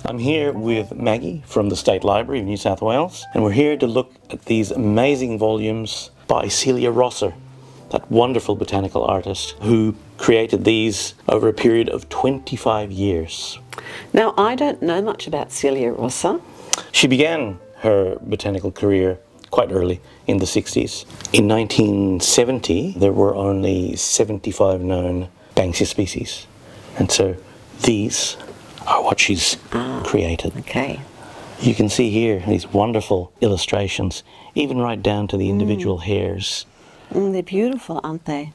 I'm here with Maggie from the State Library of New South Wales, and we're here to look at these amazing volumes by Celia Rosser, that wonderful botanical artist who created these over a period of 25 years. Now, I don't know much about Celia Rosser. She began her botanical career quite early, in the 60s. In 1970, there were only 75 known Banksia species. And so these are what she's created. Okay. You can see here these wonderful illustrations, even right down to the individual hairs. They're beautiful, aren't they?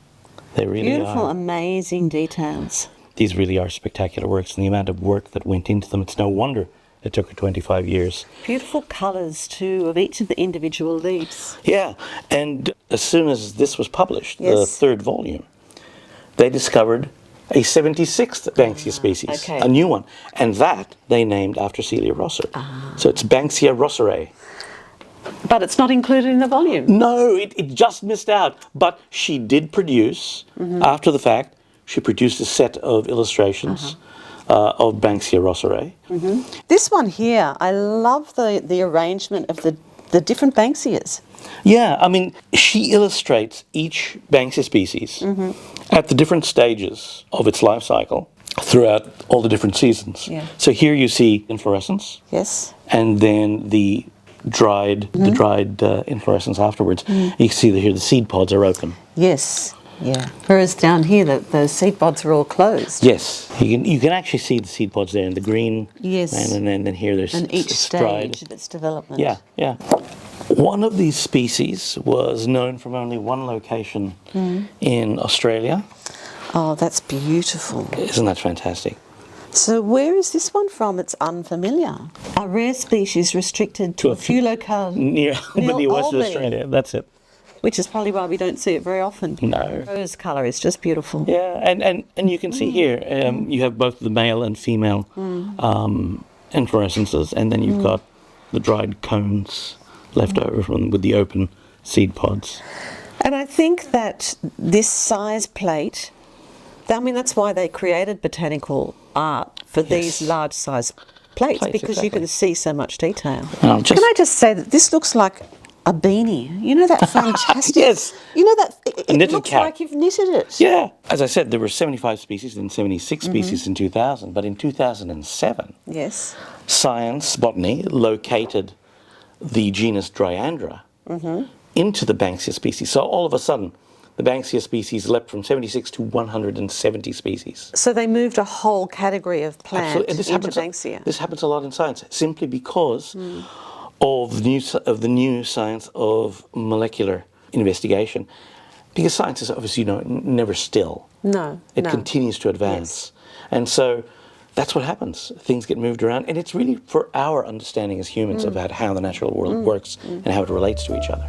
They really Beautiful, are. amazing details. These really are spectacular works, and the amount of work that went into them, it's no wonder it took her 25 years. Beautiful colours too of each of the individual leaves. Yeah, and as soon as this was published, the Yes. third volume, they discovered a 76th Banksia species, okay. a new one, and that they named after Celia Rosser. So it's Banksia rosserae. But it's not included in the volume. No, it just missed out, but she did produce, after the fact, she produced a set of illustrations of Banksia rosserae. This one here, I love the arrangement of the different Banksias. Yeah, I mean, she illustrates each Banksia species at the different stages of its life cycle throughout all the different seasons. Yeah. So here you see inflorescence, Yes. and then the dried inflorescence afterwards. You can see that here the seed pods are open. Yes. Yeah. Whereas down here, those seed pods are all closed. Yes, you can actually see the seed pods there in the green. Yes. And then here there's And each it's dried. stage of its development. Yeah, yeah. One of these species was known from only one location in Australia. Oh, that's beautiful. Isn't that fantastic? So where is this one from? It's unfamiliar. A rare species restricted to a few locales, Near Albany, Western Albany. Australia. That's it. which is probably why we don't see it very often. No. Rose colour is just beautiful. Yeah, and you can see here, you have both the male and female inflorescences, and then you've got the dried cones left over from with the open seed pods. And I think that this size plate, I mean, that's why they created botanical art for these large size plates, because you exactly. can see so much detail. I'll Can I just say that this looks like a beanie? You know that fantastic... Yes. You know that... It knitted looks cap. like you've knitted it. Yeah. As I said, there were 75 species and 76 species in 2000, but in 2007, Yes. science, botany, located the genus Dryandra into the Banksia species. So all of a sudden, the Banksia species leapt from 76 to 170 species. So they moved a whole category of plant And into Banksia. This happens a lot in science, simply because of the new science of molecular investigation. Because science is obviously, never still. No, It no. continues to advance. And so that's what happens. Things get moved around, and it's really for our understanding as humans about how the natural world works and how it relates to each other.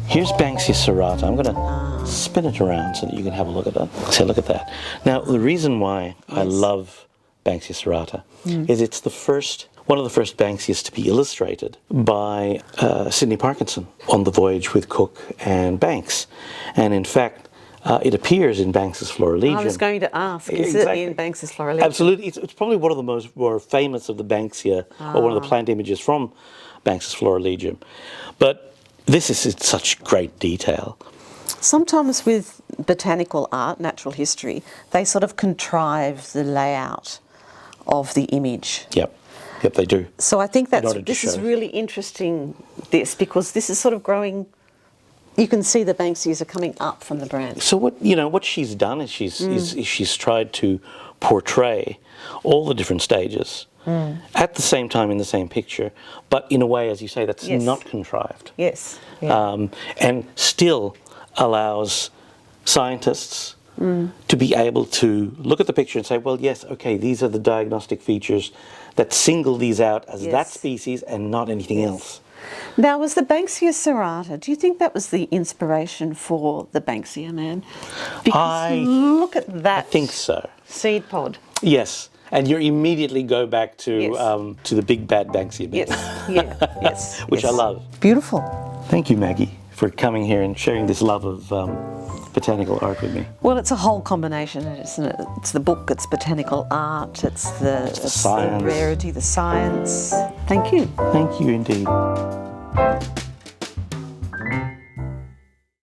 Here's Banksia serrata. I'm going to spin it around so that you can have a look at it. So look at that. Now, the reason why I love Banksia serrata is it's one of the first Banksias to be illustrated by Sidney Parkinson on the voyage with Cook and Banks. And in fact, it appears in Banks's Florilegium. I was going to ask, is Exactly. it in Banks's Florilegium? Absolutely. It's probably one of the more famous of the Banksia, or one of the plant images from Banks's Florilegium. But this is in such great detail. Sometimes with botanical art, natural history, they sort of contrive the layout of the image. Yep, they do. So I think In order to this is show. really interesting, because this is sort of growing. You can see the Banksias are coming up from the branch. So what she's done is she's tried to portray all the different stages at the same time in the same picture, but in a way, as you say, that's not contrived. Yes. Yeah. And still allows scientists to be able to look at the picture and say, well, yes, okay, these are the diagnostic features that single these out as that species and not anything else. Now, was the Banksia serrata, do you think that was the inspiration for the Banksia man? Because look at that. I think so. Seed pod. Yes. And you immediately go back to the big bad Banksia bit. Yes. Yeah. Yes. Which I love. Beautiful. Thank you, Maggie, for coming here and sharing this love of botanical art with me? Well, it's a whole combination, isn't it? It's the book, it's botanical art, it's the science. rarity, the science. Thank you. Thank you indeed.